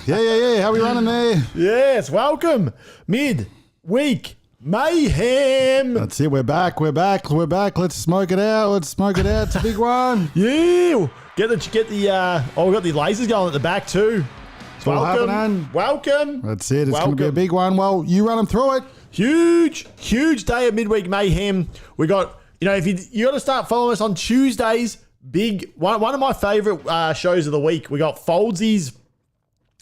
Yeah, yeah. How are we running there? Yes, welcome. Midweek Mayhem. That's it. We're back. Let's smoke it out. It's a big one. Yeah. Get the we've got the lasers going at the back too. Welcome. That's it. It's going to be a big one. Well, you run them through it. Huge day of Midweek Mayhem. We got, if you got to start following us on Tuesdays. Big one of my favorite shows of the week. We got Foldsy's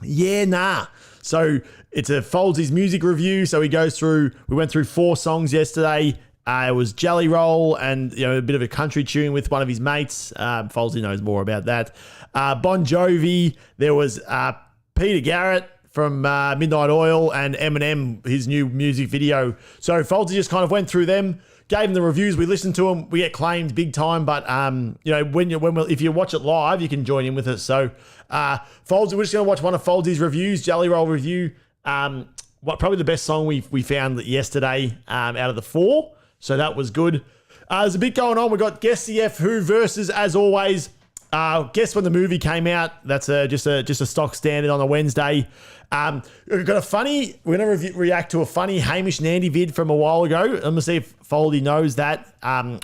Yeah Nah. So it's a Foldsy's music review. So we went through 4 songs yesterday. It was Jelly Roll and a bit of a country tune with one of his mates. Foldsy knows more about that. Bon Jovi. There was Peter Garrett from Midnight Oil and Eminem, his new music video. So Foldsy just kind of went through them. Gave them the reviews. We listened to them. We get claimed big time, but if you watch it live, you can join in with us. So, Foldsy, we're just going to watch one of Foldsy's reviews, Jelly Roll review. Probably the best song we found yesterday out of the 4. So that was good. There's a bit going on. We got Guess the F Who versus, as always. Guess when the movie came out. That's just a stock standard on a Wednesday. We've got we're going to react to a funny Hamish and Andy vid from a while ago. I'm going to see if Foldy knows that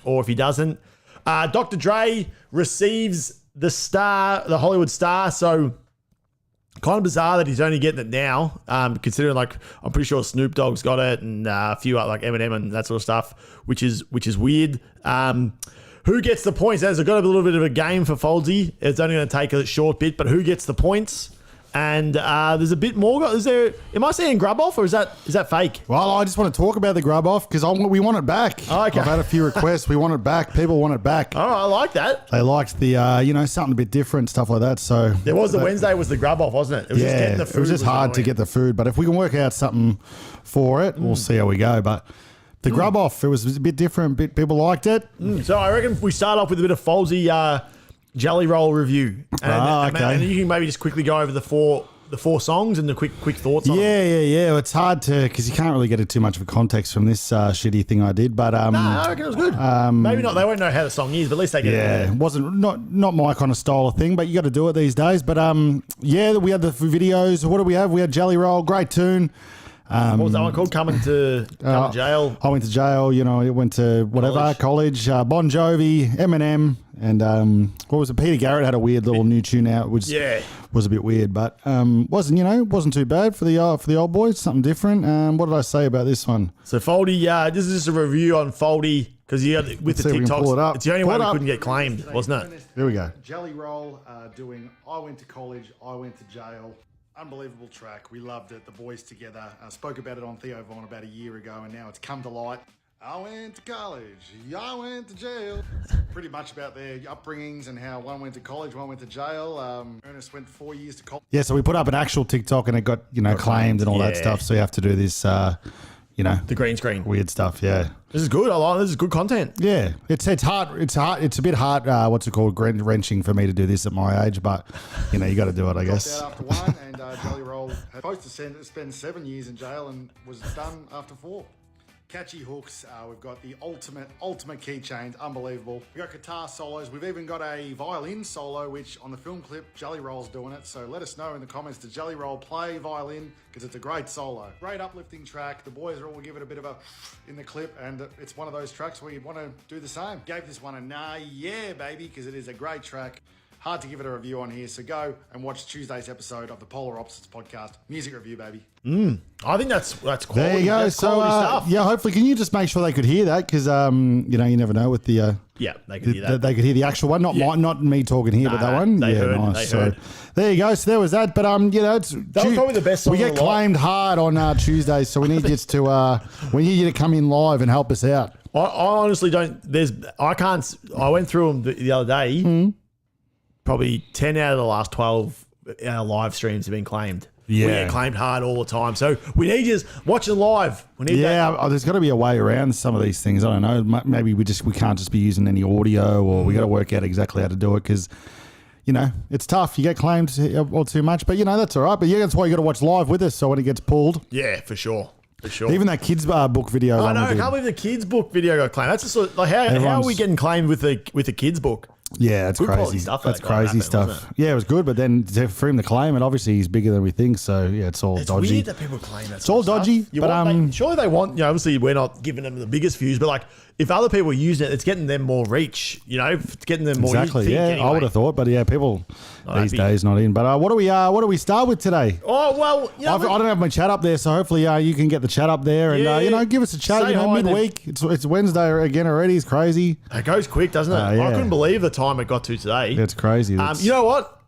or if he doesn't. Dr. Dre receives the Hollywood star. So kind of bizarre that he's only getting it now, considering I'm pretty sure Snoop Dogg's got it and a few like Eminem and that sort of stuff, which is weird. Who gets the points? There's got a little bit of a game for Foldsy. It's only going to take a short bit, but who gets the points? And there's a bit more. Am I saying grub off or is that fake? Well, I just want to talk about the grub off because we want it back. Oh, okay. I've had a few requests. We want it back. People want it back. All right, I like that. They liked the something a bit different, stuff like that. So Wednesday was the grub off, wasn't it? It was just getting the food. It was just hard to get the food. But if we can work out something for it, we'll see how we go. But the grub off, it was a bit different. People liked it. So I reckon we start off with a bit of Foldsy Jelly Roll review. And you can maybe just quickly go over the four songs and the quick thoughts on them. Yeah. It's hard to, because you can't really get too much of a context from this shitty thing I did. But I reckon it was good. Maybe not. They won't know how the song is, but at least they get it. Yeah, it wasn't not my kind of style of thing, but you got to do it these days. But we had the videos. What do we have? We had Jelly Roll, great tune. What was that one called? Coming to jail. I went to jail. I went to college. Bon Jovi, Eminem, and what was it? Peter Garrett had a weird little new tune out, which was a bit weird, but wasn't too bad for the old boys. Something different. What did I say about this one? So Foldy, this is just a review on Foldy because with the TikToks, it's the only way we couldn't get claimed, wasn't it? Here we go. Jelly Roll doing I Went to College, I Went to Jail. Unbelievable track. We loved it. The boys together. Spoke about it on Theo Von about a year ago, and now it's come to light. I went to college. I went to jail. Pretty much about their upbringings and how one went to college, one went to jail. Ernest went 4 years to college. Yeah, so we put up an actual TikTok and it got claimed and all that stuff. So you have to do this. The green screen. Weird stuff, yeah. This is good. I like this. Is good content. Yeah. It's hard. It's a bit hard, wrenching for me to do this at my age, but, you got to do it, I guess. Out after 1 and Jelly Roll was supposed to spend 7 years in jail and was done after 4. Catchy hooks. We've got the ultimate keychains. Unbelievable. We've got guitar solos. We've even got a violin solo, which on the film clip, Jelly Roll's doing it. So let us know in the comments, does Jelly Roll play violin? Because it's a great solo. Great uplifting track. The boys are all give it a bit of a in the clip, and it's one of those tracks where you want to do the same. Gave this one a nah, yeah, baby, because it is a great track. Hard to give it a review on here, so go and watch Tuesday's episode of the Polar Opposites podcast. Music review, baby. I think that's quality. There you go. That's So, quality stuff. yeah, hopefully, can you just make sure they could hear that? Because, you never know with the... Yeah, they could hear that. They could hear the actual one, not me talking here, but that one. they yeah, heard, nice. they heard. So there you go. So there was that. But it's That was probably the best song We of get the lot. claimed hard on Tuesdays, so we need you to come in live and help us out. I honestly don't. I went through them the other day. Probably 10 out of the last 12 live streams have been claimed. Yeah. We get claimed hard all the time. So we need you watching live. We need that. There's got to be a way around some of these things. I don't know. Maybe we can't just be using any audio, or we got to work out exactly how to do it because, it's tough. You get claimed all too much, but that's all right. But yeah, that's why you got to watch live with us. So when it gets pulled, Yeah, for sure. For sure. even that kids book video. I know. I can't believe the kids' book video got claimed. That's just sort of, like how are Everyone's- we getting claimed with the kids' book? Yeah, that's Good quality crazy. stuff That's that guy crazy happened, stuff. wasn't Yeah, it was good, but then for him to claim it, obviously he's bigger than we think. So yeah, it's all It's dodgy. weird that people claim that. It's all dodgy, but, surely they want. Obviously we're not giving them the biggest views, but like if other people are using it, it's getting them more reach. It's getting them more. Exactly. Think, Yeah, anyway. I would have thought, but yeah, people these happy. days not in. But what do we start with today? Oh well, I don't have my chat up there, so hopefully you can get the chat up there and Yeah. give us a chat. Say hi, midweek. It's Wednesday again already. It's crazy. it goes quick, doesn't it? Yeah. I couldn't believe the time it got to today. It's crazy. You know what?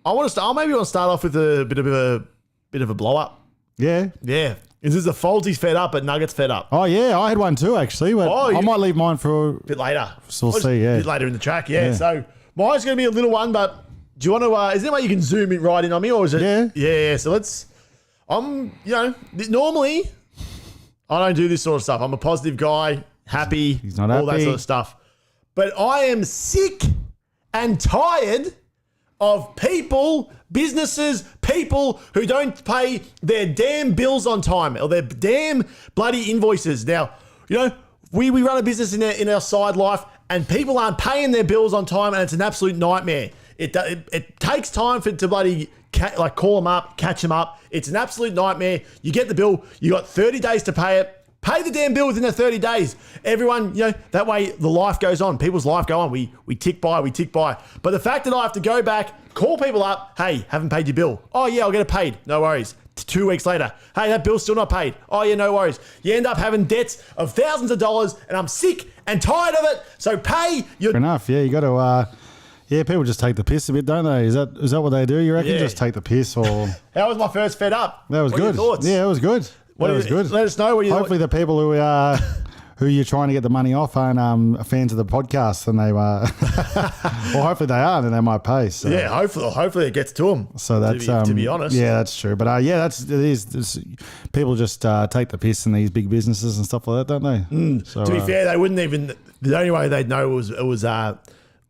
I want to start. Maybe I want to start off with a bit of a blow up. yeah. Yeah, this is the Foldsie's fed up, but Nuggets fed up. Oh yeah, I had one too actually, but Oh, I might leave mine for. A bit later. We'll see, yeah. A bit later in the track. Yeah. Yeah. So mine's going to be a little one, but do you want to? Is there a way you can zoom it right in on me, or is it? Yeah. Yeah. So let's. Normally, I don't do this sort of stuff. I'm a positive guy, happy, He's not all that happy. sort of stuff. But I am sick and tired of businesses, people who don't pay their damn bills on time or their damn bloody invoices. Now, we run a business in our side life and people aren't paying their bills on time and it's an absolute nightmare. It takes time to bloody call them up, catch them up. It's an absolute nightmare. You get the bill, you got 30 days to pay it. Pay the damn bill within the 30 days. Everyone, that way the life goes on. People's life go on. We tick by. But the fact that I have to go back, call people up, hey, haven't paid your bill. Oh, yeah, I'll get it paid. No worries. 2 weeks later, hey, that bill's still not paid. Oh, yeah, no worries. You end up having debts of thousands of dollars, and I'm sick and tired of it. So pay your... Fair enough. Yeah, you got to. Yeah, people just take the piss a bit, don't they? Is that what they do? You reckon? Yeah. Just take the piss, or How was my first fed up? that was What are your good. thoughts? Yeah, it was good. That was good. Let us know what you... Hopefully, the people who you're trying to get the money off aren't fans of the podcast, and they well, hopefully they are, then they might pay. So. Yeah, hopefully it gets to them. So that's to be honest. Yeah, that's true. But it is. People just take the piss in these big businesses and stuff like that, don't they? So, To be fair, they wouldn't even. The only way they'd know it was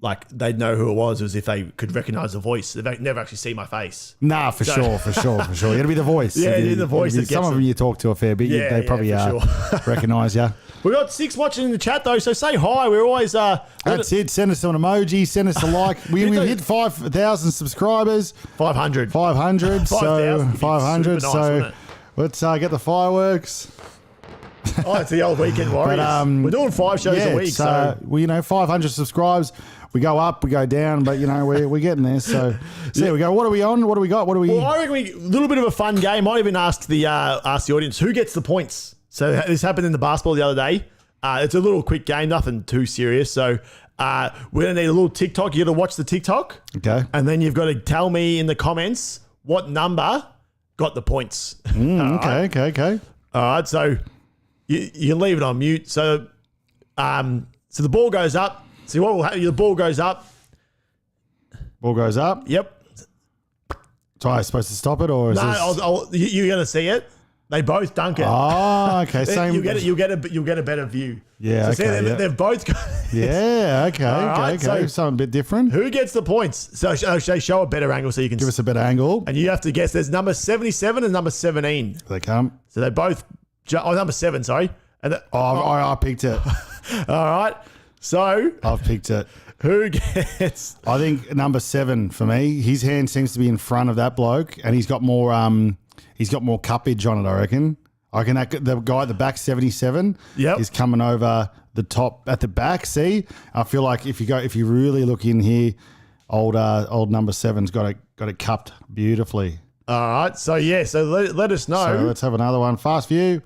like they'd know who it was if they could recognize the voice. They'd never actually see my face. Nah, for sure. You got to be the voice. Yeah, If you- the voice that Some gets of them you talk to a fair bit. Yeah, They probably for sure. recognise you. We got 6 watching in the chat though, so say hi. We're always That's it. Send us an emoji. Send us a like. We've hit 5,000 subscribers. 500. 500. So 5,000. 500. Super nice, So wouldn't it? let's get the fireworks. Oh, it's the old weekend warriors. But, we're doing 5 shows a week, so 500 subscribes. We go up, we go down, but we're getting there. So there we go. What are we on? What do we got? What do we? Well, I reckon a little bit of a fun game. Might even ask the audience who gets the points. So this happened in the basketball the other day. It's a little quick game, nothing too serious. So we're gonna need a little TikTok. You got to watch the TikTok, Okay. and then you've got to tell me in the comments what number got the points. Okay. All right, so you can leave it on mute. So the ball goes up. See what will happen? The ball goes up. Ball goes up. Yep. So I'm supposed to stop it, or is No, this? you're going to see it. They both dunk it. Oh, okay. Same. You'll get a better view. Yeah, So see, okay, yeah. they've both got. Yeah. Okay. right, okay. so- Something a bit different. Who gets the points? So they show a better angle so you can. Give us a better angle. And you have to guess. There's number 77 and number 17. They come. So they both. Number 7. Sorry. And I picked it. all right. So I've picked it. who gets? I think number 7 for me. His hand seems to be in front of that bloke, and he's got more. He's got more cuppage on it. I reckon the guy at the back, 77, Yep. is coming over the top at the back. See, I feel like if you really look in here, old number 7's got it cupped beautifully. All right. So let us know. So let's have another one. Fast view.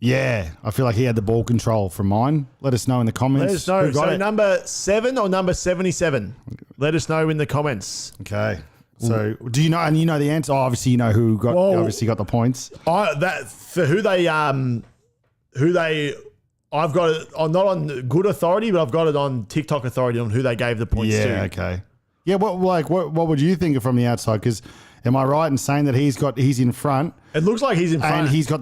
Yeah, I feel like he had the ball control from mine. Let us know in the comments. Let us know. Who got So it. number 7 or number 77? Let us know in the comments. Okay. So do you know? And you know the answer. Oh, obviously, you know who got. Obviously, got the points. For who they I've got it on, not on good authority, but I've got it on TikTok authority on who they gave the points to. Yeah. Okay. Yeah. What would you think of from the outside? Because am I right in saying that he's in front? It looks like he's in front, and he's got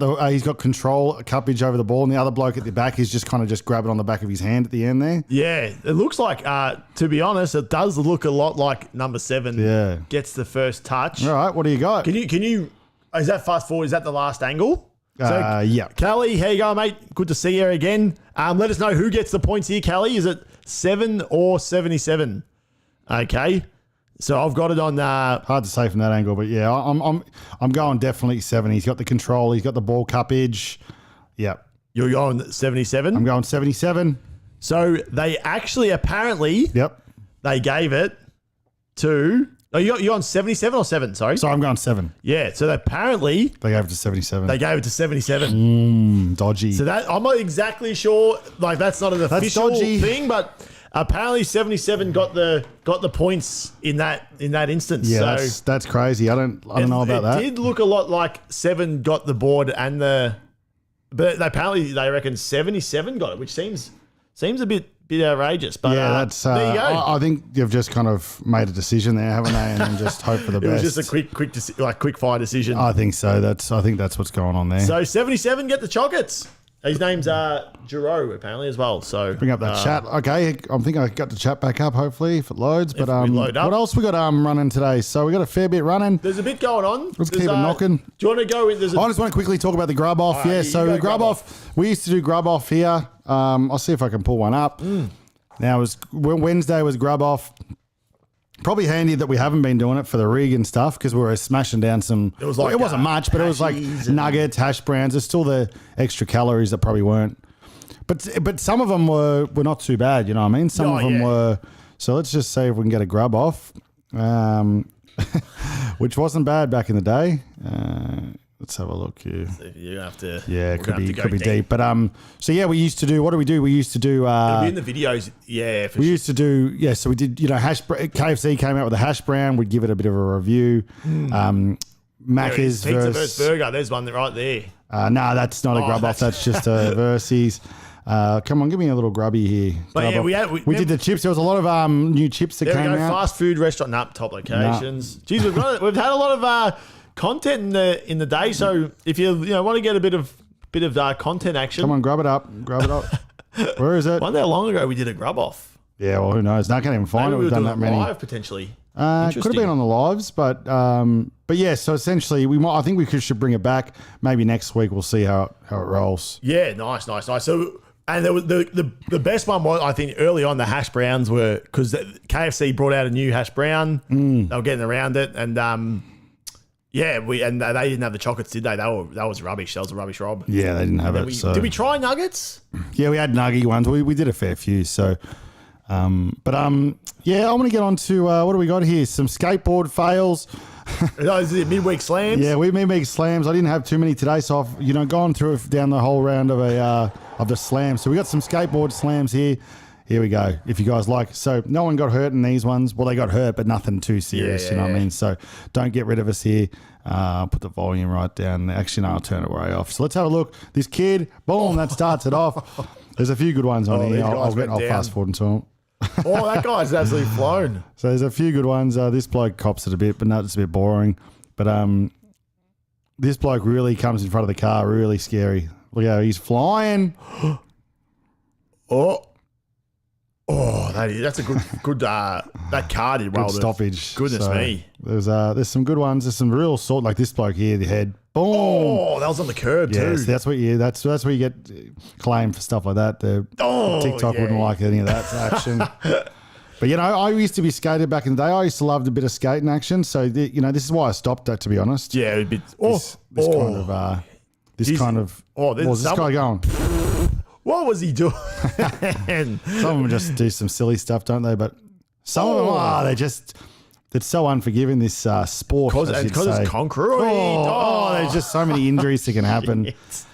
control, cuppage over the ball, and the other bloke at the back is just kind of just grabbing on the back of his hand at the end there. Yeah, it looks like. To be honest, it does look a lot like number 7. Yeah, gets the first touch. All right, what do you got? Can you? Is that fast forward? Is that the last angle? Yeah. Callie, how you going, mate? Good to see you again. Let us know who gets the points here, Callie. Is it 7 or 77? Okay. So I've got it on. Hard to say from that angle, but yeah, I'm going definitely 7. He's got the control. He's got the ball cuppage. Yep. You're going 77. I'm going 77. So they actually apparently. Yep. They gave it to. Oh, you're on 77 or 7? Sorry. So I'm going 7. Yeah. So apparently they gave it to 77. They gave it to 77. Dodgy. So that I'm not exactly sure. Like that's not an official dodgy. thing, but. Apparently, 77 got the points in that instance. Yeah, so that's crazy. I don't know about that. It did look a lot like 7 got the board and but apparently they reckon 77 got it, which seems a bit outrageous. But yeah, that's there you go. I think you've just kind of made a decision there, haven't they? And then just hope for the best. It was just a quick fire decision. I think so. I think that's what's going on there. So 77 get the chocolates. His name's Giroux, apparently, as well. So bring up that chat. Okay, I think I got the chat back up, hopefully, if it loads. But load up. what else we got running today? So we got a fair bit running. There's a bit going on. Let's keep it knocking. Do you want to go in? I just want to quickly talk about the grub off. Yeah, so the grub off. We used to do grub off here. I'll see if I can pull one up. Now, Wednesday was grub off. Probably handy that we haven't been doing it for the rig and stuff because we were smashing down some. It wasn't much, but it was like nuggets, hash browns. There's still the extra calories that probably weren't. But some of them were not too bad. You know what I mean? Some of them were. So let's just see if we can get a grub off, which wasn't bad back in the day. Let's have a look here. You have to. Yeah, it could be deep. But so yeah, we used to do. What do we do? We used to do. It'll be in the videos. Yeah, we used to do. Yeah, so we did. KFC came out with a hash brown. We'd give it a bit of a review. Macca's pizza versus burger. There's one right there. No, that's not a grub off. That's just a versus. Come on, give me a little grubby here. But yeah, we did the chips. There was a lot of new chips that came out. Fast food restaurant, top locations. Jeez, we've had a lot of content in the day. So if you want to get a bit of content action, come on, grab it up. Where is it? Wonder how long ago we did a grub off. Yeah, well, who knows? I can't even find it. We've done that many. Live potentially. Could have been on the lives, but yeah. So essentially, I think we should bring it back. Maybe next week we'll see how it rolls. Yeah, nice. So. And the best one was, I think, early on, the hash browns were because KFC brought out a new hash brown. They were getting around it, and they didn't have the chocolates, did they? That was rubbish. That was a rubbish rob. Yeah, they didn't have it. Did we try nuggets? Yeah, we had nuggy ones. We did a fair few. So, yeah, I'm going to get on to what do we got here? Some skateboard fails. Is it midweek slams? Yeah, we midweek slams. I didn't have too many today, so I've gone through down the whole round of the slams. So we got some skateboard slams here. Here we go. If you guys like. So no one got hurt in these ones. Well, they got hurt, but nothing too serious. You know what I mean? So don't get rid of us here. Put the volume right down. Actually, no, I'll turn it way off. So let's have a look. This kid, boom, that starts it off. There's a few good ones on here. I'll fast forward into them. Oh, that guy's absolutely flown. So there's a few good ones. This bloke cops it a bit, but no, it's a bit boring. But this bloke really comes in front of the car, really scary. Look how he's flying. That's a good. That car did well. Good stoppage. Goodness me. There's some good ones. There's some real sort like this bloke here. The head. Boom. Oh, that was on the curb too. Yes, that's where you get claimed for stuff like that. TikTok wouldn't like any of that action. But I used to be skated back in the day. I used to love a bit of skating action. So this is why I stopped that, to be honest. Yeah, a bit. This kind of. What was this guy going? What was he doing? Some of them just do some silly stuff, don't they? But Some of them, it's so unforgiving, this sport. Because it's concrete. There's just so many injuries that can happen. Yes.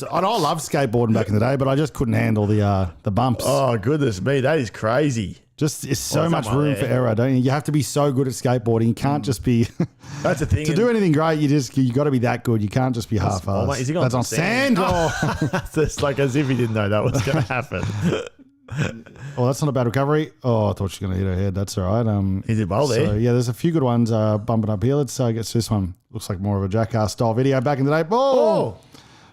I love skateboarding back in the day, but I just couldn't handle the bumps. Oh, goodness me. That is crazy. Just it's so much room for error, don't you? You have to be so good at skateboarding. You can't just be. That's the thing. To do anything great, you got to be that good. You can't just be half-assed. Is he That's on sand. It's like as if he didn't know that was going to happen. Oh, that's not a bad recovery. Oh, I thought she was going to hit her head. That's all right. He did well there. So, yeah, there's a few good ones bumping up here. Let's get to this one. Looks like more of a Jackass style video back in the day. Oh!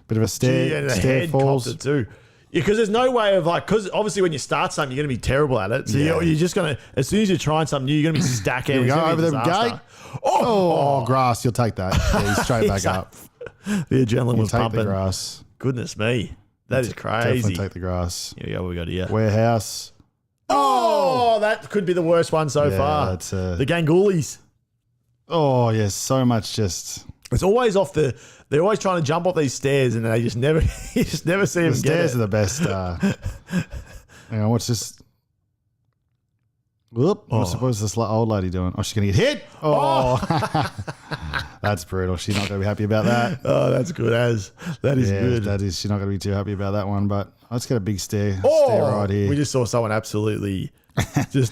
Bit of a stair falls. It too. Yeah, because there's no way of because obviously when you start something, you're going to be terrible at it. So you're just going to, as soon as you're trying something new, you're going to be stacking. Here we go over the gate. Oh, grass. You'll take that. Yeah, he's straight back up. The adrenaline was pumping. The grass. Goodness me. That is crazy. Definitely take the grass. Here we go. What we got here? Warehouse. Oh, that could be the worst one so far. That's the Gangulis. Oh, yes. So much just. It's always they're always trying to jump off these stairs and they just never, you just never see them get it. The stairs are the best. Hang on, what's this? Whoop. What's this old lady doing? Oh, she's going to get hit. Oh. That's brutal. She's not going to be happy about that. Oh, that's good as. That is good. That is. She's not going to be too happy about that one, but let's get a big stair right here. We just saw someone absolutely just...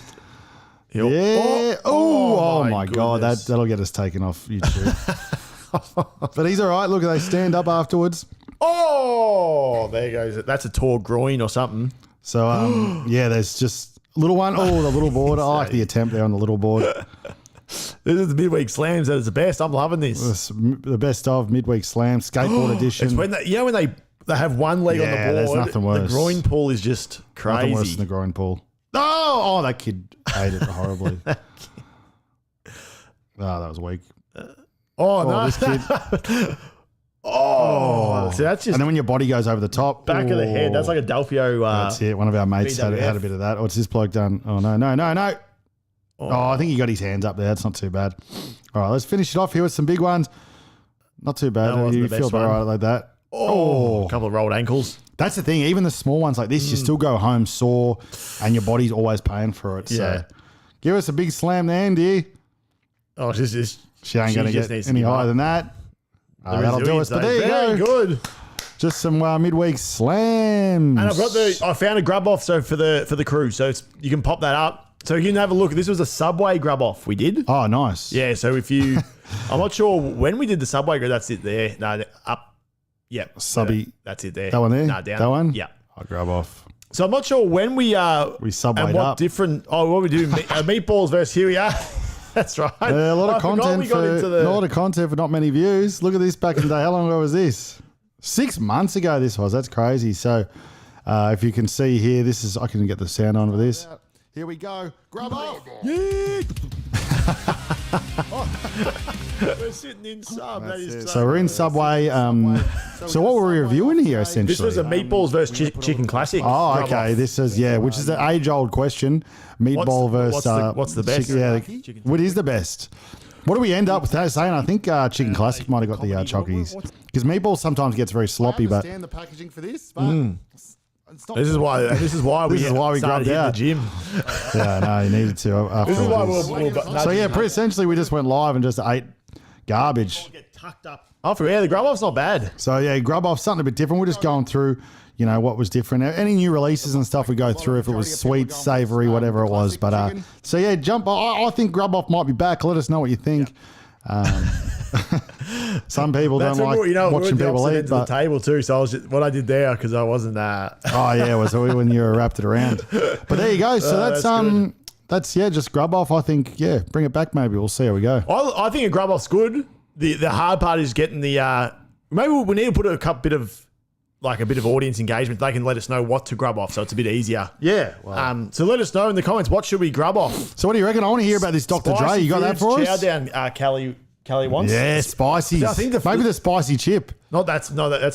Yeah. Oh my God. That'll get us taken off YouTube. But he's all right. Look, they stand up afterwards. Oh, there goes. That's a tore groin or something. So, there's just a little one. Oh, the little board. I like the attempt there on the little board. This is the Midweek Slams. That is the best. I'm loving this. The best of Midweek Slam Skateboard Edition. It's when when they have one leg on the board. There's nothing worse. The groin pull is just crazy. Nothing worse than the groin pull. Oh, that kid ate it horribly. That was weak. No. This kid. So that's just. And then when your body goes over the top. Back of the head. That's like a Delphio. That's it. One of our mates had a bit of that. What's this bloke done? Oh, no. Oh, I think he got his hands up there. That's not too bad. All right, let's finish it off here with some big ones. Not too bad. You feel all right like that. A couple of rolled ankles. That's the thing. Even the small ones like this, you still go home sore and your body's always paying for it. So give us a big slam there, Andy. Oh, she ain't going to get any higher than that. That'll do us. But there you go. Very good. Just some midweek slams. And I found a grub off for the crew. So you can pop that up. So you can have a look. This was a Subway grub off we did. Oh, nice. Yeah, so if you... I'm not sure when we did the Subway grub. That's it there. No, up. Yeah. Subby. That's it there. That one there? No, down. That one? Yeah. I'll grab off. So I'm not sure when we Subwayed and what up. different... Oh, what we do? Meatballs versus here we are. That's right. A lot of content for not many views. Look at this back in the day. How long ago was this? 6 months ago this was. That's crazy. So if you can see here, this is... I can get the sound on for this. Here we go. Grub off. We're sitting in Sub. That is so we're in Subway. So what were we reviewing here essentially? This was a Meatballs versus Chicken Classic. Oh, okay. This is, which is the age-old question. Meatball versus... What's the best? Chicken, what is the best? What do we end up with that saying? I think Chicken Classic might have got the chockies. Because Meatball sometimes gets very sloppy, but... I understand the packaging for this, but... This is why we grabbed out the gym. Yeah, no, you needed to. After this is why essentially we just went live and just ate garbage. Get tucked up. The grub off's not bad. So grub off something a bit different. We're just going through, what was different. Any new releases and stuff we go through. If it was sweet, savoury, whatever it was. But jump. I think grub off might be back. Let us know what you think. Some people don't like watching people eat. But the table too. So what I did there because I wasn't. Was when you wrapped it around. But there you go. So that's just grub off. I think bring it back. Maybe we'll see how we go. I think a grub off's good. The hard part is getting the. Maybe we need to put a bit of audience engagement. They can let us know what to grub off, so it's a bit easier. Yeah. Well. So let us know in the comments what should we grub off. So what do you reckon? I want to hear about this Dr. Dre. You got that for us? Chow down, Kelly wants. Yeah, spicy. I think maybe the spicy chip. That's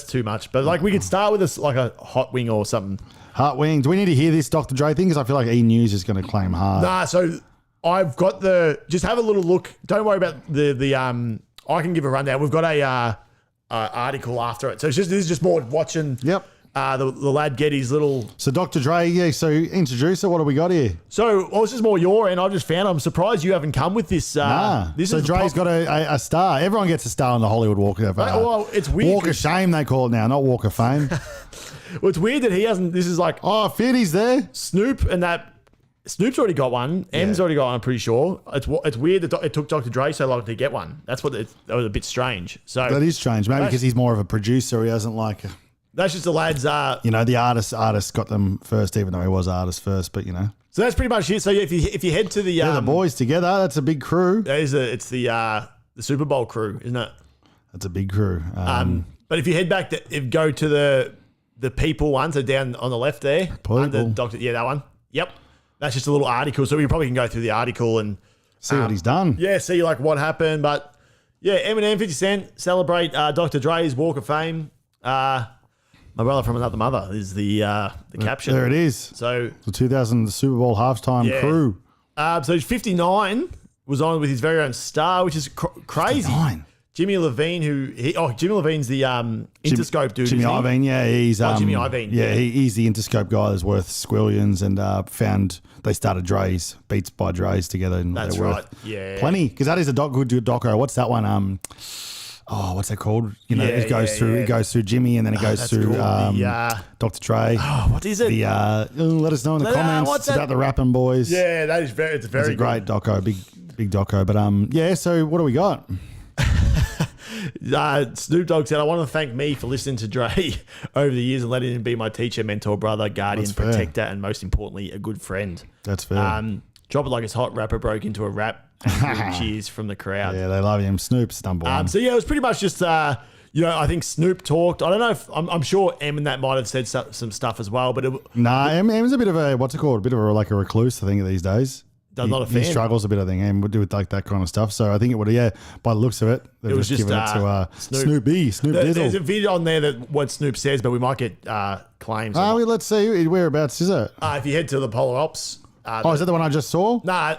too much. But we could start with a hot wing or something. Hot wing. Do we need to hear this Dr. Dre thing? Because I feel like E! News is going to claim hard. Nah. So I've got just have a little look. Don't worry about the I can give a rundown. We've got a article after it. So this is just more watching. Yep. the lad get his little. So Dr. Dre, yeah. So introduce it. What do we got here? So this is more your end. I've just found. I'm surprised you haven't come with this. This so is Dre's got a star. Everyone gets a star on the Hollywood Walk of well, it's weird. Walk of Shame they call it now, not Walk of Fame. Well, it's weird that he hasn't. This is like 50's there. Snoop and that. Snoop's already got one. M's already got one, I'm pretty sure. It's weird that it took Dr. Dre so long to get one. That was a bit strange. So that is strange. Maybe because he's more of a producer. He doesn't like... That's just the lads... the artist got them first, even though he was artist first, but So that's pretty much it. So if you head to the... the boys together, that's a big crew. It's the Super Bowl crew, isn't it? That's a big crew. But if you head back, go to the people one, so down on the left there. Under Dr. Yeah, that one. Yep. That's just a little article, so we probably can go through the article and see what he's done. Yeah, see like what happened. But yeah, Eminem, 50 Cent celebrate Dr. Dre's Walk of Fame. My brother from another mother is the caption. There it is. So the 2000 Super Bowl halftime crew. So 59 was on with his very own star, which is crazy. 59. Jimmy Levine, Jimmy Levine's the Interscope dude. Jimmy Iovine, yeah, he's Jimmy Iovine, yeah, he's the Interscope guy that's worth squillions, and they started Dre's Beats by Dre's together, and that's they're right, worth plenty. Because that is a good doco. What's that one? What's that called? It goes through Jimmy, and then it goes through Dr. Dre. Oh, what is it? Let us know in the comments. It's about the rapping boys. Yeah, that is it's a great doco, big doco. But so what do we got? Snoop Dogg said, I want to thank me for listening to Dre over the years and letting him be my teacher, mentor, brother, guardian, protector, and most importantly, a good friend. That's fair. Drop it like it's hot. Rapper broke into a rap and cheers from the crowd. Yeah, they love him. Snoop's number one. So yeah, it was pretty much just I think Snoop talked. I don't know if I'm sure Em and that might have said some stuff as well, but Em's a bit of a a bit of a recluse, I think, these days. Not a fan. He struggles a bit, I think, and would do with like that kind of stuff. So I think it would, by the looks of it, they've just given it to Snoop Dizzle. There's a video on there that what Snoop says, but we might get claims. Let's see. Whereabouts is it? If you head to the Polar Ops. Is that the one I just saw? Nah,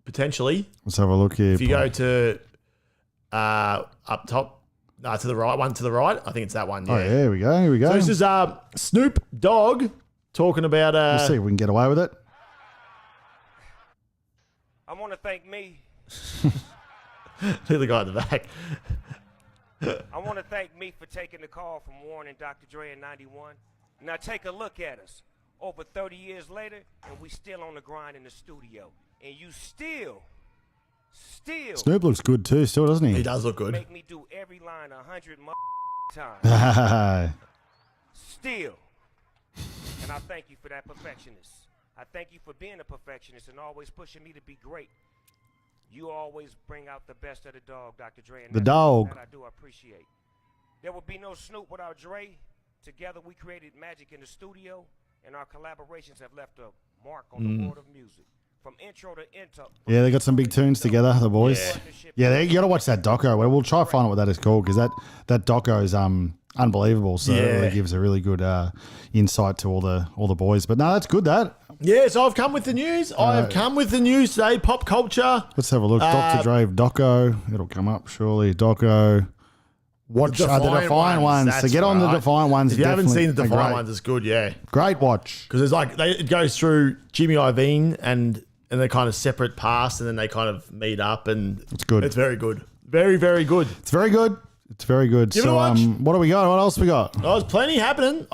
potentially. Let's have a look here. If you go to up top, to the right, one to the right, I think it's that one. Yeah. Oh, yeah, here we go. So this is Snoop Dogg talking about... we'll see if we can get away with it. I want to thank me. The guy in the back. I want to thank me for taking the call from Warren and Dr. Dre in 91. Now take a look at us. Over 30 years later, and we still on the grind in the studio. And you still. Snoop looks good too, still, doesn't he? He does look good. Make me do every line 100 times. Still. And I thank you for that perfectionist. I thank you for being a perfectionist and always pushing me to be great. You always bring out the best of the dog, Dr. Dre. And the dog. That I do appreciate. There would be no Snoop without Dre. Together we created magic in the studio, and our collaborations have left a mark on the world of music. From intro to intro. Yeah, they got some big tunes together, the boys. Yeah, you got to watch that doco. We'll try to find out what that is called, because that doco is unbelievable. So it really gives a really good insight to all the boys. But no, that's good. Yeah, so I've come with the news. I have come with the news today. Pop culture. Let's have a look. Dr. Dre doco. It'll come up surely. Doco. Watch the Defiant ones. So get on the Defiant ones. If you haven't seen the Defiant ones, it's good. Yeah, great watch. Because it's it goes through Jimmy Iovine and they're kind of separate paths, and then they kind of meet up, and it's good. It's very good. Very, very good. It's very good. It's very good. Give it a watch. What do we got? What else we got? Oh, there's plenty happening.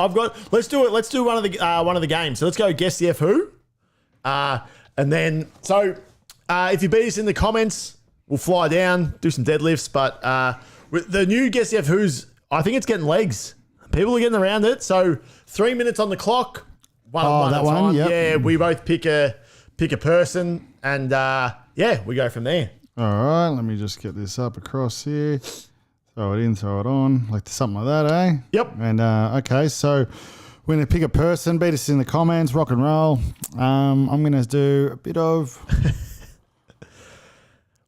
Let's do it. Let's do one of the games. So let's go guess the F who. And then if you beat us in the comments, we'll fly down, do some deadlifts. But with the new guess the F who's, I think it's getting legs. People are getting around it. So 3 minutes on the clock. One at a time. Yep. Yeah, we both pick a person, and we go from there. All right, let me just get this up across here. Throw it in, throw it on, like something like that, eh? Yep. And okay, so we're gonna pick a person. Beat us in the comments. Rock and roll. I'm gonna do a bit of.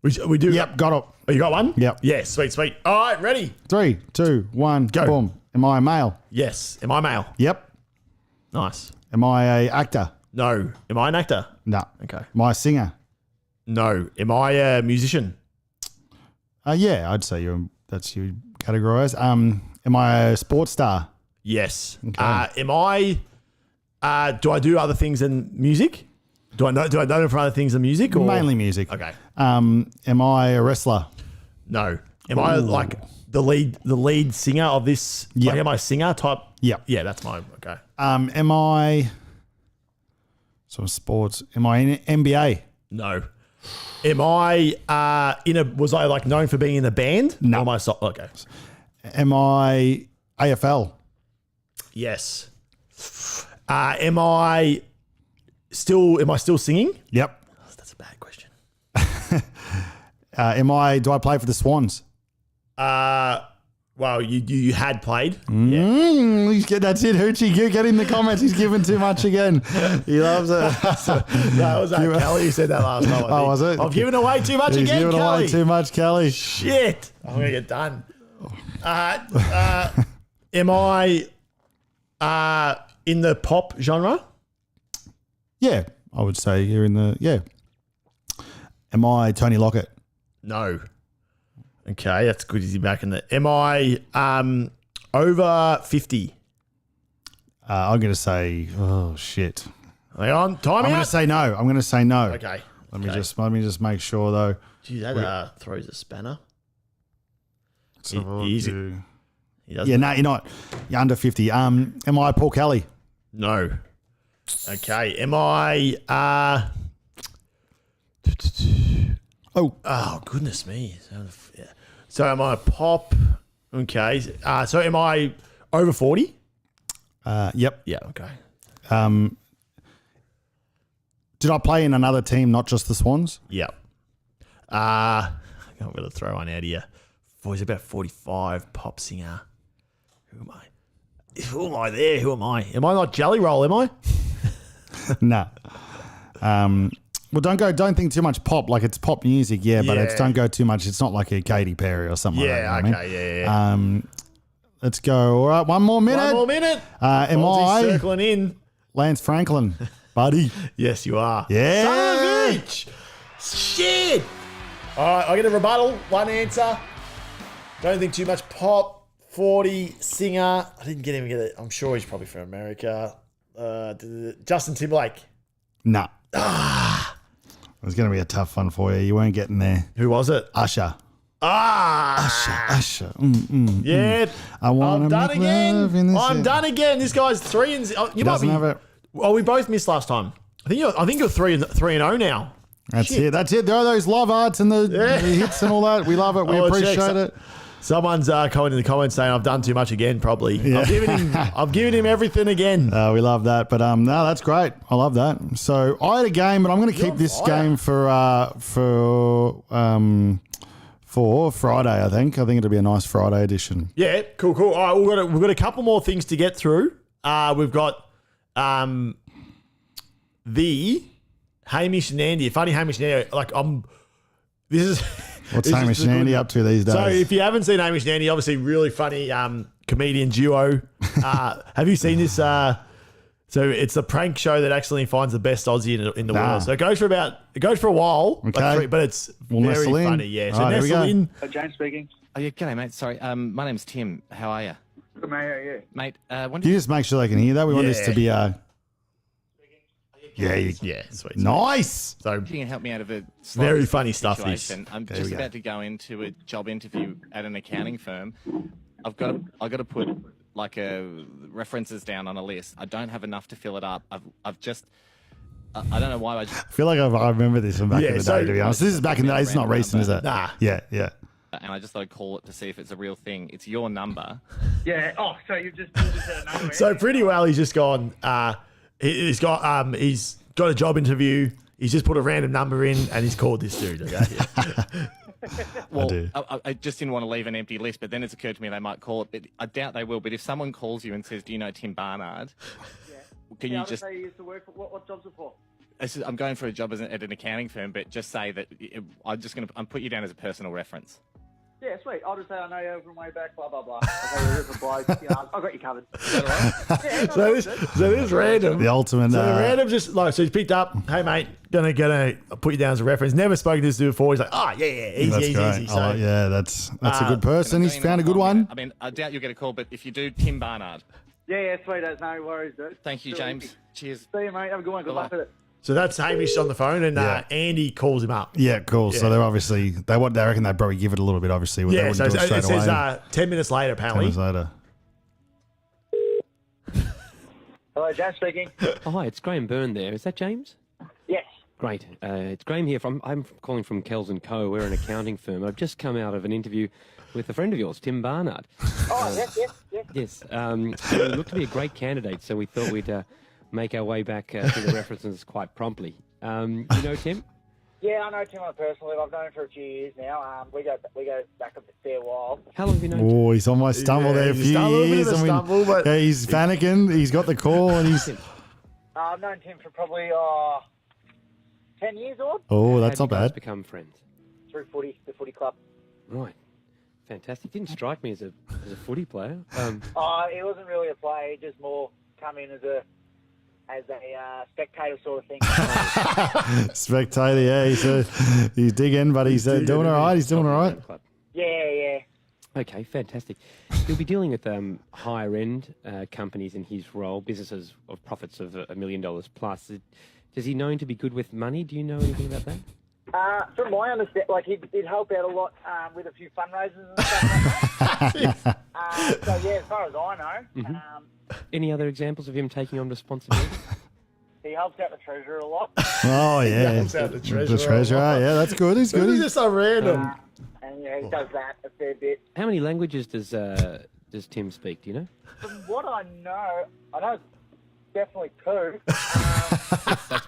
we do. Yep, got it. Oh, you got one? Yep. Yeah, sweet. All right, ready? 3, 2, 1, go. Boom. Am I a male? Yes. Am I male? Yep. Nice. Am I a actor? No. Am I an actor? No. Okay. Am I a singer? No. Am I a musician? Yeah, I'd say that's you categorized. Am I a sports star? Yes. Am I? Do I do other things than music? Do I know them for other things than music? Or? Mainly music. Okay. Am I a wrestler? No. Am I like the lead singer of this? Yeah. Like, am I a singer type? Yeah. Yeah, that's mine. Okay. Am I some sports? Am I in NBA? No. Am I was I like known for being in a band? No. Or am I okay. Am I AFL? Yes. Am I still singing? Yep. That's a bad question. Do I play for the Swans? Well, you had played. That's it, Hoochie. You get in the comments. He's giving too much again. He loves it. That was Kelly who said that last time. Oh, was it? I've given away too much He's again, giving Kelly. away too much, Kelly. Shit. I'm going to get done. Am I in the pop genre? Yeah, I would say you're in the, yeah. Am I Tony Lockett? No. Okay, that's good. Is he back in the... Am I over 50? I'm going to say, oh, shit. Hang on. Time I'm out. going to say no. I'm going to say no. Okay. Let me just make sure, though. Gee, that throws a spanner. So He doesn't. Yeah, no, you're not. You're under 50. Am I Paul Kelly? No. Okay. Am I... Oh, goodness me. So am I a pop? Okay. So am I over 40? Yep. Yeah, okay. Did I play in another team, not just the Swans? Yep. I'm going to throw one out here. He's about 45, pop singer. Who am I? Who am I there? Who am I? Am I not Jelly Roll, am I? Nah. Well, don't think too much pop. Like, it's pop music, yeah, but it's don't go too much. It's not like a Katy Perry or something like that. Yeah, you know okay, what I mean? Let's go. All right, one more minute. One more minute. Am Fonzie's I circling in? Lance Franklin, buddy? Yes, you are. Yeah. Son of a bitch. Shit. All right, I get a rebuttal. One answer. Don't think too much pop. 40 singer. I didn't get it. I'm sure he's probably from America. Justin Timberlake. Nah. It was going to be a tough one for you. You weren't getting there. Who was it? Usher. Usher. Yeah. I want I'm to done make love in again. this I'm air. done again. This guy's 3 and you might doesn't be. have it. Well, we both missed last time. I think you're 3 and 0 now. That's it. That's it. There are those love arts and the hits and all that. We love it. We appreciate it. Someone's coming in the comments saying I've done too much again. Probably. Yeah. I've given him everything again. We love that. But no, that's great. I love that. So I had a game, but I'm going to keep this game for Friday. I think it'll be a nice Friday edition. Yeah, cool. All right, we've got a couple more things to get through. We've got the Hamish and Andy. Funny Hamish and Andy. This is. What's Hamish and Andy up to these days? So if you haven't seen Hamish and Andy, obviously really funny comedian duo. Have you seen this? So it's a prank show that actually finds the best Aussie in the world. So it goes for a while, okay. but it's we'll very funny. Yeah. So right, nestle in. James speaking. Oh, yeah, g'day, mate. Sorry, my name's Tim. How are you? Good, mate. How are you? Mate, when Can you just make sure they can hear that? We want this to be Yeah, sweet. Nice. So you can help me out of a very funny stuff. This. I'm just about to go into a job interview at an accounting firm. I've got to put like references down on a list. I don't have enough to fill it up. I've just I don't know why I feel like I remember this from back in the day. To be honest, this is back in the day. It's not recent, is it? Nah. Yeah. And I just thought I'd call it to see if it's a real thing. It's your number. Yeah. Oh, so you've just said a number. So pretty well, he's just gone. He's got a job interview. He's just put a random number in and he's called this dude. Okay? Well, I just didn't want to leave an empty list, but then it's occurred to me they might call it. But I doubt they will. But if someone calls you and says, "Do you know Tim Barnard?" Can you just say you used to work for what job's it for? I'm going for a job at an accounting firm, but just say that I'm put you down as a personal reference. Yeah, sweet. I'll just say I know you from way back, blah, blah, blah. Okay, you're a good bloke. I've got you covered. Is that all right? Yeah, so this random. The ultimate. So random just like, so he's picked up, hey mate, gonna put you down as a reference. Never spoken to this dude before. He's like, easy. So, yeah, that's a good person. He's found a good one. I mean, I doubt you'll get a call, but if you do, Tim Barnard. Yeah, sweet as. No worries, dude. Thank you, Still James. easy. Cheers. See you, mate. Have a good one. Good luck with it. So that's Hamish on the phone, and Andy calls him up. Yeah, cool. So they're obviously they reckon they'd probably give it a little bit. Obviously, they wouldn't So do it straight it says away. 10 minutes later, 10 apparently. minutes later. Hello, James speaking. Oh, hi, it's Graham Byrne there. Is that James? Yes. Great. It's Graham here. I'm calling from Kells & Co. We're an accounting firm. I've just come out of an interview with a friend of yours, Tim Barnard. Oh, yes. Yes. So he looked to be a great candidate, so we thought we'd make our way back to the references quite promptly. You know Tim? Yeah, I know Tim on a personal level. I've known him for a few years now. We go back a fair while. How long have you known Tim? Oh, he's almost stumbled there a he's few done a little bit of years. a stumble, but- yeah, he's panicking. He's got the call, and he's. I've known Tim for probably 10 years odd. Oh, How that's did not you guys bad. become friends? Through the footy club. Right. Fantastic. Didn't strike me as a footy player. He wasn't really a player. He just more come in as a spectator sort of thing. Spectator, yeah. He's digging, but he's doing all right. He's doing all right. Club. Yeah. Okay, fantastic. He'll be dealing with higher end companies in his role, businesses of profits of $1 million plus. Does he known to be good with money? Do you know anything about that? From my understanding, he'd help out a lot with a few fundraisers and stuff like that. So, yeah, as far as I know, Any other examples of him taking on responsibility? he helps out the treasurer a lot. Oh, yeah. Helps out the treasurer. The treasurer, yeah, that's good. He's This good. is just so random. And, yeah, he does that a fair bit. How many languages does Tim speak? Do you know? From what I know definitely two.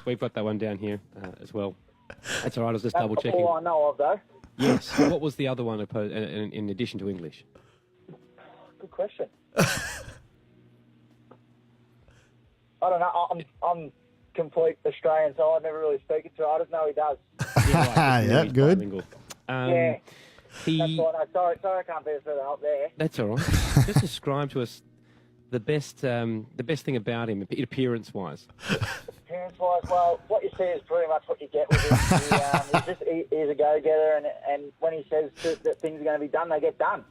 We've got that one down here as well. That's all right. I was just double That's checking. all I know of, though. Yes. What was the other one in addition to English? Good question. I don't know. I'm complete Australian, so I never really speak it to. I just know he does. Yeah, He's good. bilingual. Yeah. He. That's all I know. Sorry, I can't be a further help there. That's all right. Just describe to us the best thing about him, appearance-wise. Appearance-wise, well, what you see is pretty much what you get with him. He's a go-getter, and when he says that things are going to be done, they get done.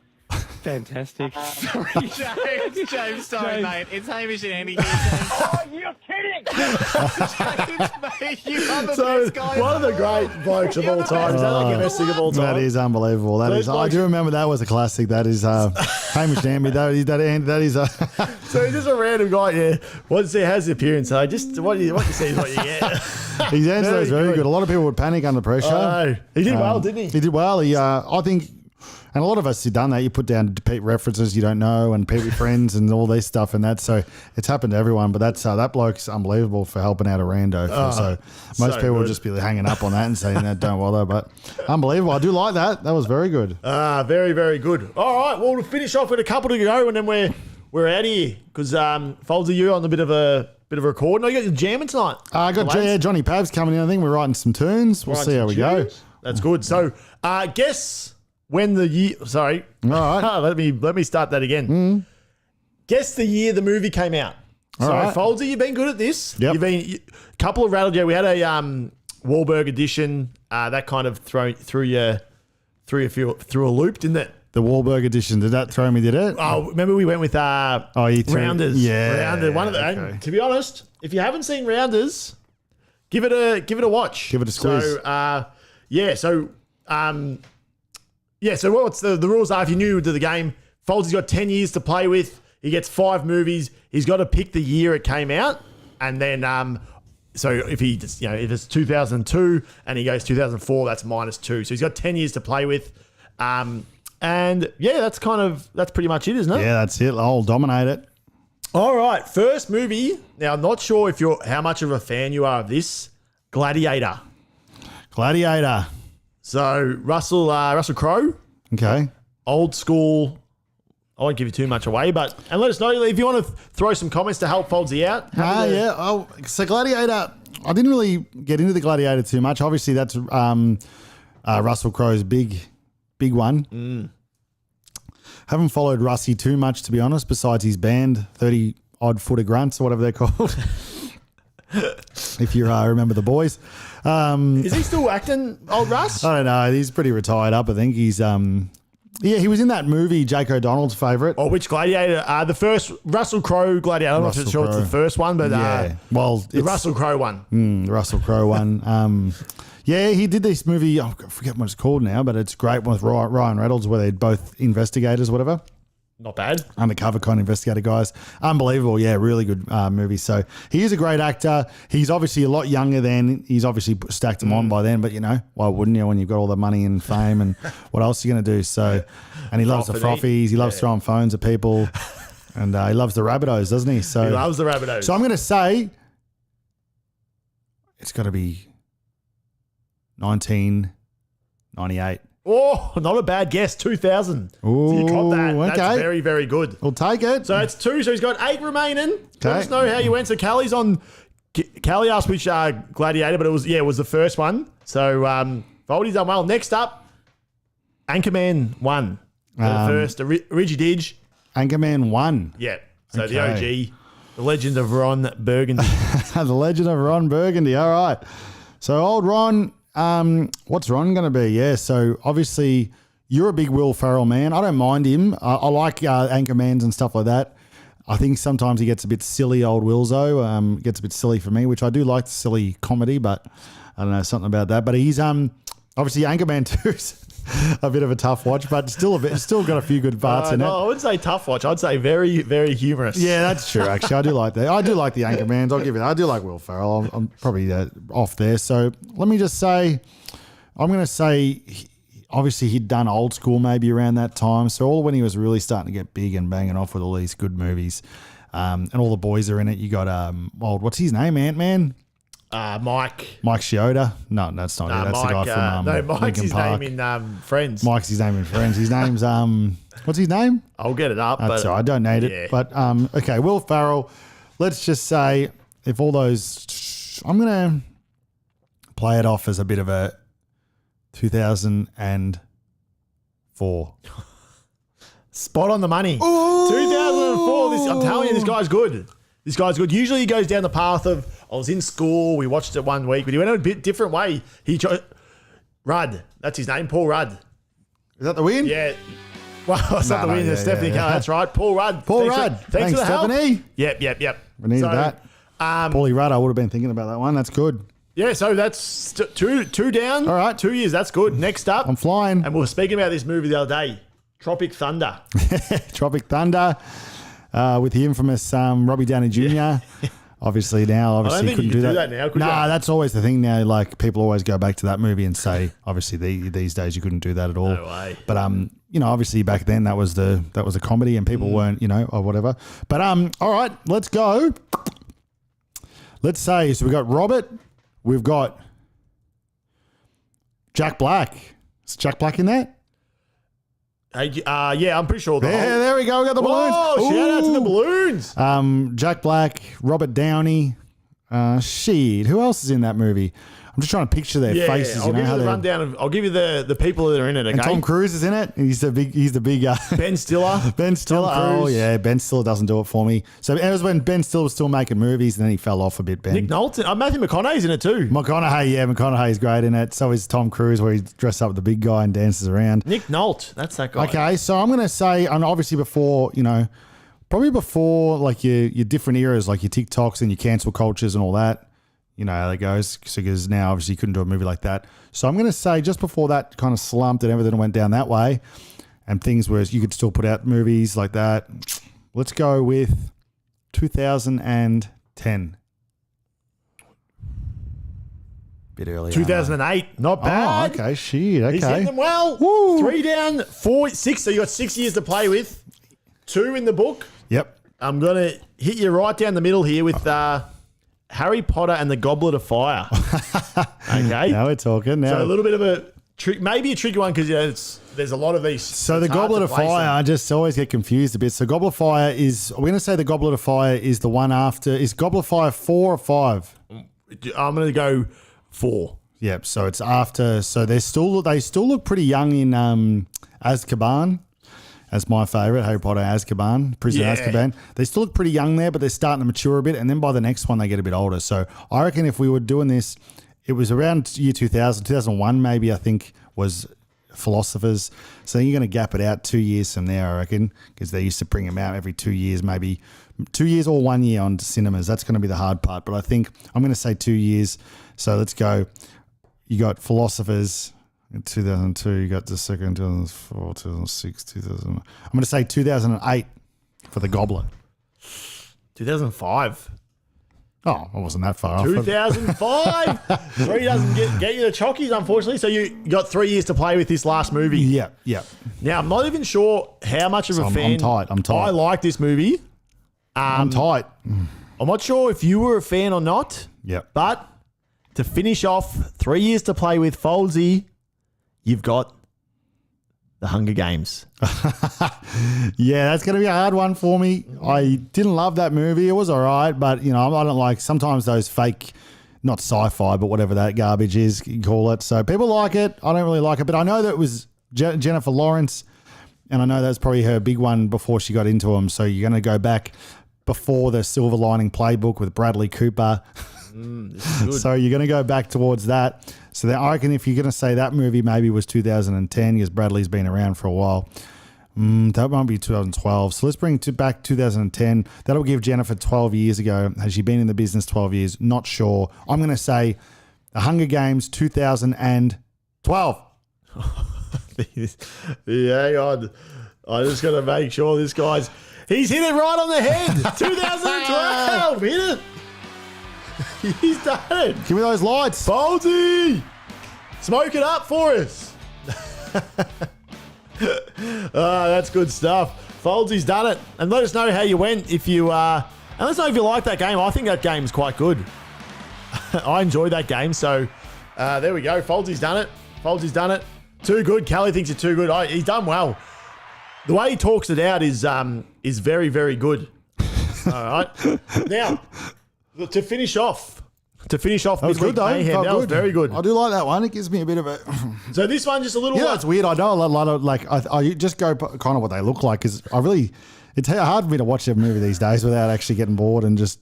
Fantastic. Sorry, James, sorry, mate. It's Hamish and Andy here. Oh, you're kidding! James, mate, you are the So, best guy. one of the great blokes of all time. Is that like the best thing of all time? That is unbelievable. That Those is. I blokes- do remember that was a classic. That is Hamish Danby. That is. So he's just a random guy. Yeah, how's the appearance? Just what you see is what you get. His answer is very good. good. A lot of people would panic under pressure. I know. He did well, didn't he? He did well. I think, and a lot of us have done that. You put down references you don't know and people friends and all this stuff and that. So it's happened to everyone. But that's that bloke's unbelievable for helping out a rando. So most people would just be hanging up on that and saying that don't bother. But unbelievable. I do like that. That was very good. Very, very good. All right, well, we'll finish off with a couple to go, and then we're out of here because Foldsy, you're on a bit of a record. No, you got your jamming tonight. I got Johnny Pabs coming in. I think we're writing some tunes. We'll see how we go. That's good. So, guess when the year. Sorry. All right. let me start that again. Guess the year the movie came out. All so, right. Foldsy, you've been good at this. Yep. You've been a couple of rattled you. We had a Wahlberg edition that kind of threw you through a loop, didn't it? The Wahlberg edition. Did that throw me? Did it? Oh, remember we went with you threw- Rounders. Yeah. Rounders. One of the. Okay. And to be honest, if you haven't seen Rounders, give it a watch. Give it a squeeze. So what's the rules are? If you're new to the game, Folds has got 10 years to play with. He gets 5 movies. He's got to pick the year it came out, and then so if he just if it's 2002 and he goes 2004, that's -2. So he's got 10 years to play with. And yeah, that's pretty much it, isn't it? Yeah, that's it. I'll dominate it. All right, first movie. Now, I'm not sure how much of a fan you are of this. Gladiator. Gladiator. So Russell Crowe, Okay. old school. I won't give you too much away, and let us know if you want to throw some comments to help Foldsy out. Yeah. Oh, so Gladiator. I didn't really get into the Gladiator too much. Obviously, that's Russell Crowe's big one. Haven't followed Russie too much, to be honest, besides his band, 30 odd Footer Grunts or whatever they're called. If you remember the boys. Is he still acting, old Russ? I don't know. He's pretty retired up, I think. He's Yeah, he was in that movie, Jake O'Donnell's favourite. Or which Gladiator? The first Russell Crowe Gladiator. I'm not Russell sure it's the Crowe. first one, but Well, the Russell Crowe one. the Russell Crowe one. Yeah, he did this movie. I forget what it's called now, but it's great one with Ryan Reynolds, where they're both investigators, whatever. Not bad. Undercover kind of investigator guys. Unbelievable. Yeah, really good movie. So he is a great actor. He's obviously a lot younger than, he's obviously stacked him on by then, but why wouldn't you when you've got all the money and fame and what else are you going to do? So, and he loves the frothies. He loves throwing phones at people and he loves the Rabbitohs, doesn't he? So He loves the Rabbitohs. So I'm going to say it's got to be 1998. Oh, not a bad guess. 2000. Ooh, so you caught that. okay. That's very, very good. We'll take it. So it's 2. So he's got 8 remaining. Let Okay. us know how you went. So Callie's on. Callie asked which Gladiator, but it was the first one. So Voldy's done well. Next up, Anchorman 1. The first, Ridgy Didge. Anchorman 1. Yeah. So Okay. the OG, the Legend of Ron Burgundy. The Legend of Ron Burgundy. All right. So old Ron, what's Ron going to be? Yeah, so obviously you're a big Will Ferrell man. I don't mind him. I like Anchormans and stuff like that. I think sometimes he gets a bit silly, old Wilzo. Gets a bit silly for me, which I do like the silly comedy, but I don't know, something about that. But he's obviously Anchorman 2 is a bit of a tough watch, but still got a few good parts in it. No, I wouldn't say tough watch. I'd say very, very humorous. Yeah, that's true. Actually, I do like that. I do like the Anchormans. I'll give you that. I do like Will Ferrell. I'm probably off there. So let me just say, I'm going to say, obviously he'd done Old School maybe around that time. So all when he was really starting to get big and banging off with all these good movies, and all the boys are in it. You got what's his name? Ant-Man. Mike Chioda. No, that's not it. That's Mike, the guy from Mike's Linkin his Park. name in Friends. Mike's his name in Friends. His name's what's his name? I'll get it up. That's but, all right. I don't need yeah. it. But okay, Will Ferrell. Let's just say if all those, I'm gonna play it off as a bit of a 2004. Spot on the money. 2004. I'm telling you, this guy's good. This guy's good. Usually he goes down the path of, I was in school, we watched it one week, but he went a bit different way. Rudd. That's his name, Paul Rudd. Is that the win? Yeah. Well, it's not the win. It's Stephanie Carr. That's right. Paul Rudd. Paul Rudd. Thanks for the help. Stephanie. Yep. We needed that. Paulie Rudd. I would have been thinking about that one. That's good. Yeah, so that's two down. All right. 2 years. That's good. Next up. I'm flying. And we were speaking about this movie the other day. Tropic Thunder. Tropic Thunder. With the infamous Robbie Downey Jr. Obviously now, I don't think couldn't you can do do that. that now, could Nah, you? that's always the thing now. Like people always go back to that movie and say, obviously these days you couldn't do that at all. No way. But obviously back then that was a comedy and people weren't, or whatever. But all right, let's go. Let's say so. We got Robert. We've got Jack Black. Is Jack Black in that? Hey, yeah, I'm pretty sure. There we go. We got the balloons. Oh, shout out to the Ooh. balloons. Jack Black, Robert Downey. Shit. Who else is in that movie? I'm just trying to picture their faces. I'll give you the rundown. I'll give you the people that are in it. Okay. And Tom Cruise is in it. He's the big. Ben Stiller. Ben Stiller. Tom Oh Cruise. yeah, Ben Stiller doesn't do it for me. So it was when Ben Stiller was still making movies, and then he fell off a bit. Ben. Nick Nolte. Matthew McConaughey's in it too. McConaughey's great in it. So is Tom Cruise, where he dresses up with the big guy and dances around. Nick Nolte. That's that guy. Okay, so I'm going to say, and obviously before, probably before like your different eras, like your TikToks and your cancel cultures and all that, how that goes. Because now obviously you couldn't do a movie like that. So I'm going to say just before that kind of slumped and everything went down that way, and things where you could still put out movies like that. Let's go with 2010. Bit earlier. 2008. Not bad. Oh, okay. Shit. Okay. He's hitting them well. Woo. 3 down, 4, 6. So you got 6 years to play with. 2 in the book. Yep. I'm going to hit you right down the middle here with Harry Potter and the Goblet of Fire. Okay. Now we're talking. So a little bit of a trick, maybe a tricky one because there's a lot of these. So the Goblet of Fire, I just always get confused a bit. So Goblet of Fire is, we're going to say the Goblet of Fire is the one after, is Goblet of Fire 4 or 5? I'm going to go 4. Yep. So it's after, so they still look pretty young in Azkaban. That's my favourite, Harry Potter Azkaban, Prisoner of Azkaban. They still look pretty young there, but they're starting to mature a bit. And then by the next one, they get a bit older. So I reckon if we were doing this, it was around year 2000, 2001 maybe, I think was Philosophers. So you're going to gap it out 2 years from there, I reckon, because they used to bring them out every 2 years, maybe 2 years or 1 year on cinemas. That's going to be the hard part. But I think I'm going to say 2 years. So let's go. You got Philosophers in 2002. You got the second 2004, 2006, 2000. I'm going to say 2008 for The Goblet. 2005. Oh, I wasn't that far off. 2005. 3 doesn't get you the chockies, unfortunately. So you got 3 years to play with this last movie. Yeah. Now, I'm not even sure how much of a fan I'm tight. I like this movie. I'm tight. I'm not sure if you were a fan or not. Yep. But to finish off 3 years to play with Folsey, you've got The Hunger Games. Yeah, that's going to be a hard one for me. I didn't love that movie. It was all right, but, I don't like sometimes those fake, not sci-fi, but whatever that garbage is, you call it. So people like it. I don't really like it, but I know that it was Jennifer Lawrence, and I know that's probably her big one before she got into them. So you're going to go back before the Silver Lining Playbook with Bradley Cooper. So you're going to go back towards that. So I reckon if you're going to say that movie maybe was 2010 because Bradley's been around for a while, that might be 2012. So let's bring back 2010. That'll give Jennifer 12 years ago. Has she been in the business 12 years? Not sure. I'm going to say The Hunger Games 2012. Yeah, I just got to make sure this guy's... He's hit it right on the head. 2012. Hit it. He's done it. Give me those lights. Folsey, smoke it up for us. That's good stuff. Folsey's done it. And let us know how you went if you... and let us know if you like that game. I think that game's quite good. I enjoyed that game. So there we go. Folsey's done it. Too good. Kelly thinks it's too good. He's done well. The way he talks it out is very, very good. All right. Now, to finish off that was Midweek good though. Mayhem, that was very good. I do like that one. It gives me a bit of a... So this one just a little... Yeah, it's weird. I know a lot of I just go kind of what they look like because it's hard for me to watch a movie these days without actually getting bored and just,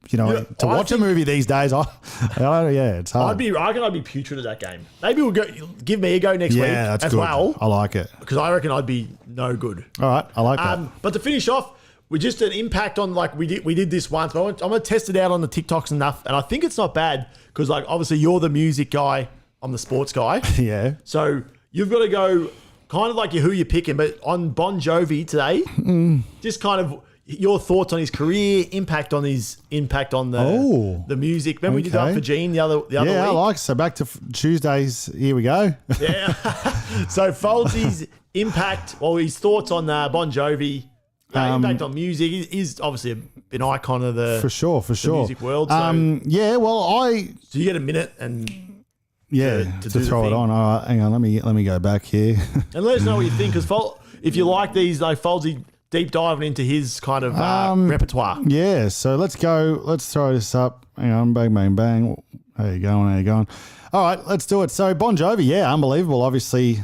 to watch a movie these days. It's hard. I reckon I'd be putrid at that game. Maybe we'll give me a go next week that's as good. well. I like it. Because I reckon I'd be no good. All right, I like that. But to finish off, we just an impact on we did this once, but I'm going to test it out on the TikToks and stuff, and I think it's not bad because obviously you're the music guy, I'm the sports guy. Yeah. So you've got to go kind of who you're picking, but on Bon Jovi today, just kind of your thoughts on his career, impact on the music. Remember we did that for Gene the other week? Yeah, I like it. So back to Tuesdays. Here we go. Yeah. So Folsey's impact, his thoughts on Bon Jovi. Impact on music. He's obviously an icon of the for sure music world. So, so you get a minute and to throw it on. All right, hang on. Let me go back here and let us know what you think. Because if you like these, Folsey deep diving into his kind of repertoire. Yeah. So let's go. Let's throw this up. Hang on. Bang, bang, bang. How you going? All right, let's do it. So Bon Jovi, unbelievable. Obviously,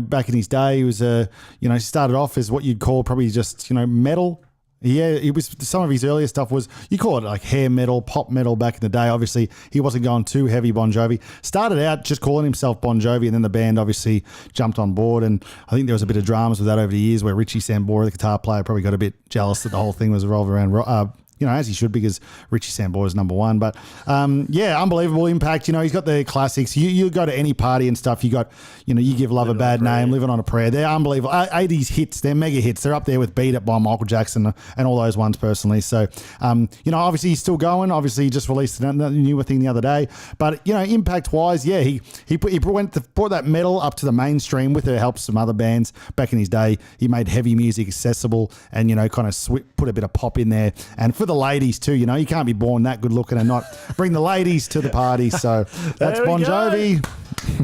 back in his day, he was he started off as what you'd call probably just, metal. Yeah, it was some of his earlier stuff was, you call it like hair metal, pop metal back in the day. Obviously, he wasn't going too heavy, Bon Jovi. Started out just calling himself Bon Jovi, and then the band obviously jumped on board. And I think there was a bit of dramas with that over the years where Richie Sambora, the guitar player, probably got a bit jealous that the whole thing was revolved around as he should because Richie Sambora is number one. But, unbelievable impact. He's got the classics. You go to any party and stuff, you got, you give love a bad name, Living on a Prayer. They're unbelievable. 80s hits, they're mega hits. They're up there with Beat It by Michael Jackson and all those ones personally. So, obviously he's still going. Obviously he just released a newer thing the other day. But, impact-wise, he brought that metal up to the mainstream with the help of some other bands. Back in his day, he made heavy music accessible and, kind of put a bit of pop in there. And for the ladies too, you can't be born that good looking and not bring the ladies to the party. So that's Bon Jovi.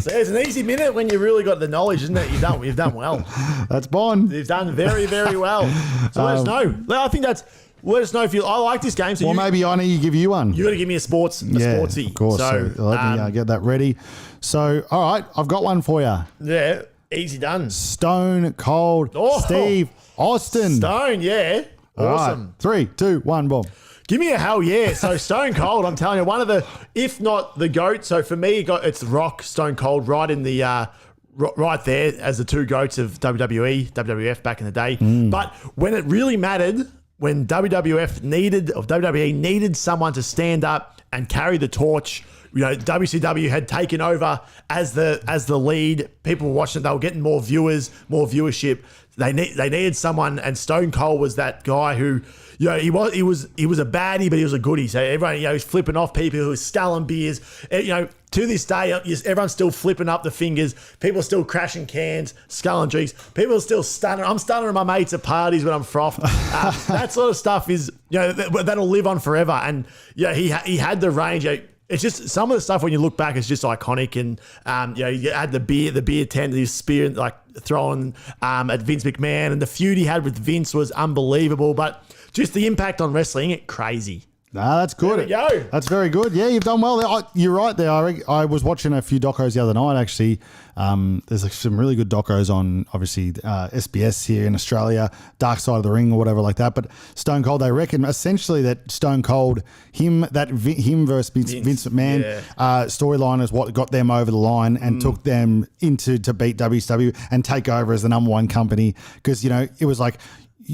So it's an easy minute when you really got the knowledge, isn't it? You've done well. That's Bon. You've done very, very well. So let us know. I think let us know if I like this game. So maybe I need to give you one. You got to give me a sportsy. Of course. So let me get that ready. So, all right, I've got one for you. Yeah, easy done. Stone Cold Steve Austin. Stone, yeah. Awesome. Right. 3, 2, 1, boom. Give me a hell yeah. So Stone Cold, I'm telling you, one of the, if not the GOAT. So for me, it's Rock, Stone Cold, right in the right there as the two goats of WWE, WWF back in the day. But when it really mattered, when WWE needed someone to stand up and carry the torch, WCW had taken over as the lead. People were watching it. They were getting more viewers, more viewership. They needed someone, and Stone Cold was that guy who, he was a baddie, but he was a goodie. So everyone, he's flipping off people who were sculling beers. To this day, everyone's still flipping up the fingers. People are still crashing cans, sculling drinks. People are still stunning. I'm stunning my mates at parties when I'm frothed. That sort of stuff is, that'll live on forever. And he had the range. It's just some of the stuff when you look back, it's just iconic. And you had the beer tent, his spear like throwing at Vince McMahon, and the feud he had with Vince was unbelievable. But just the impact on wrestling, crazy. Nah, that's good. There we go. That's very good. Yeah, you've done well there. You're right there. I was watching a few docos the other night, actually. There's some really good docos on, obviously, SBS here in Australia, Dark Side of the Ring or whatever like that. But Stone Cold, they reckon essentially that Stone Cold, him versus Vince McMahon storyline is what got them over the line and took them to beat WCW and take over as the number one company. Because, it was like,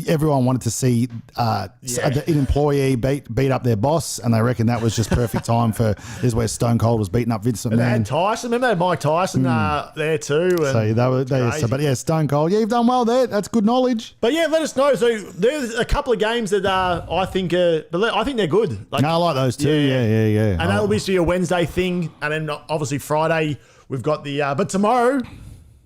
everyone wanted to see an employee beat up their boss, and they reckon that was just perfect time for this where Stone Cold was beating up Vince McMahon. And they had Tyson. Remember they had Mike Tyson there too. And but Stone Cold. Yeah, you've done well there. That's good knowledge. But yeah, let us know. So there's a couple of games that I think they're good. I like those too. Yeah. And that'll be a Wednesday thing, and then obviously Friday we've got the. But tomorrow,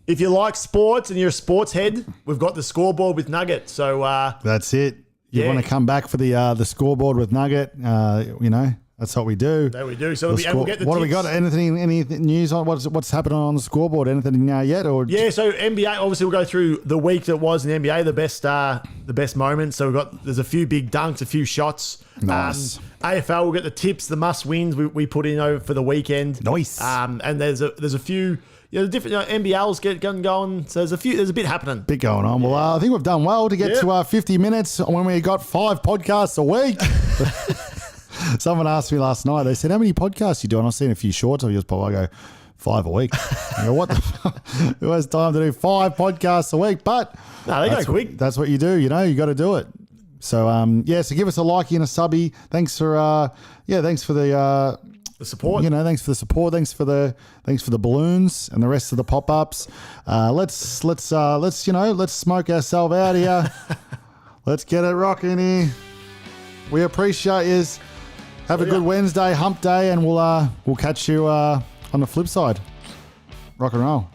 if you like sports and you're a sports head, we've got the scoreboard with Nugget. So that's it. You want to come back for the scoreboard with Nugget? That's what we do. There we do. So we'll get the what tips. do we got? Any news on what's happening on the scoreboard? Anything yet? Or so NBA. Obviously, we'll go through the week that was in the NBA, the best moments. So there's a few big dunks, a few shots. Nice. AFL, we'll get the tips, the must wins we put in over for the weekend. Nice. And there's a few. The different NBL's getting going, so there's a bit happening. Bit going on. Well, I think we've done well to get to 50 minutes when we got 5 podcasts a week. Someone asked me last night, they said, how many podcasts you do? And I've seen a few shorts of yours, Paul. I go, 5 a week. I go, what the fuck? Who has time to do 5 podcasts a week? But no, they go quick. That's what you do, you got to do it. So, so give us a likey and a subby. Thanks for the support. Thanks for the support. Thanks for the balloons and the rest of the pop-ups. Let's smoke ourselves out here. Let's get it rocking here. We appreciate yous. Have a good Wednesday, hump day, and we'll catch you on the flip side. Rock and roll.